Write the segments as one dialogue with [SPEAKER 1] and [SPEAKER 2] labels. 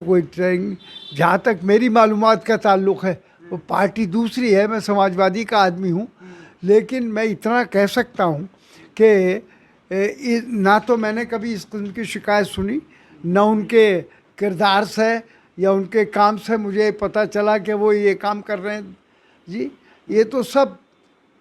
[SPEAKER 1] कोई ट्रेनिंग, जहाँ तक मेरी मालूमात का ताल्लुक़ है वो पार्टी दूसरी है, मैं समाजवादी का आदमी हूँ। लेकिन मैं इतना कह सकता हूँ कि ना तो मैंने कभी इस किस्म की शिकायत सुनी, न उनके किरदार से या उनके काम से मुझे पता चला कि वो ये काम कर रहे हैं। जी, ये तो सब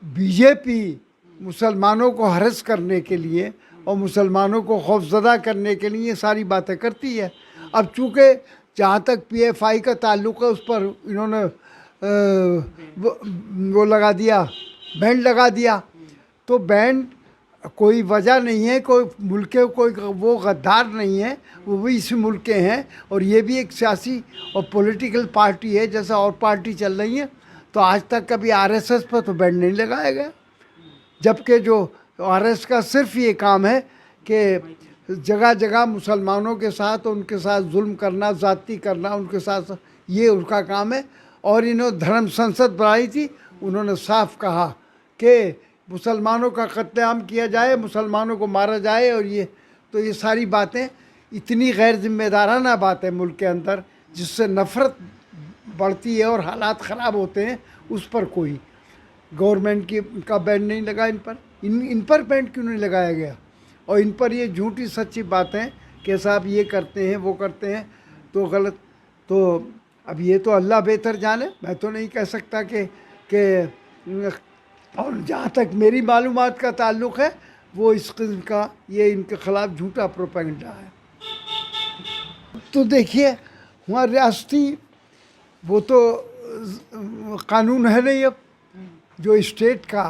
[SPEAKER 1] बीजेपी मुसलमानों को हरस करने के लिए और मुसलमानों को खौफजदा करने के लिए ये सारी बातें करती है। अब चूँकि जहाँ तक पीएफआई का ताल्लुक़ है, उस पर इन्होंने वो लगा दिया, बैंड लगा दिया। तो बैंड कोई वजह नहीं है, कोई मुल्क के कोई वो गद्दार नहीं है, वो भी इस मुल्क के हैं और ये भी एक सियासी और पॉलिटिकल पार्टी है जैसा और पार्टी चल रही है। तो आज तक कभी आरएसएस पर तो बैंड नहीं लगाया गया, जबकि जो आरएसएस का सिर्फ ये काम है कि जगह जगह मुसलमानों के साथ उनके साथ जुल्म करना, ज़्यादती करना, उनके साथ, ये उनका काम है। और इन्होंने धर्म संसद बनाई थी, उन्होंने साफ कहा कि मुसलमानों का कत्लेआम किया जाए, मुसलमानों को मारा जाए। और ये सारी बातें इतनी गैर जिम्मेदाराना बात है मुल्क के अंदर, जिससे नफ़रत बढ़ती है और हालात ख़राब होते हैं। उस पर कोई गवर्नमेंट का बैन नहीं लगा, इन पर बैन क्यों नहीं लगाया गया? और इन पर ये झूठी सच्ची बातें कि साहब ये करते हैं वो करते हैं तो गलत। तो अब ये तो अल्लाह बेहतर जाने, मैं तो नहीं कह सकता कि और जहाँ तक मेरी मालूमात का ताल्लुक़ है वो इस किस्म का ये इनके ख़िलाफ़ झूठा प्रोपेगेंडा है। तो देखिए, वहाँ रियासती वो तो कानून है नहीं। अब जो स्टेट का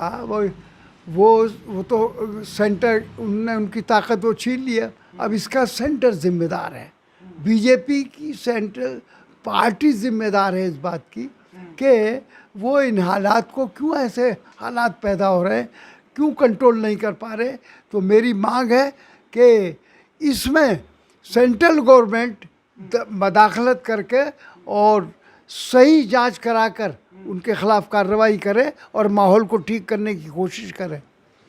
[SPEAKER 1] वो तो सेंटर, उनने उनकी ताकत वो छीन लिया। अब इसका सेंटर जिम्मेदार है, बीजेपी की सेंट्रल पार्टी जिम्मेदार है इस बात की कि वो इन हालात को क्यों ऐसे हालात पैदा हो रहे हैं, क्यों कंट्रोल नहीं कर पा रहे। तो मेरी मांग है कि इसमें सेंट्रल गवर्नमेंट मदाखलत करके और सही जांच कराकर उनके ख़िलाफ़ कार्रवाई करे और माहौल को ठीक करने की कोशिश करे।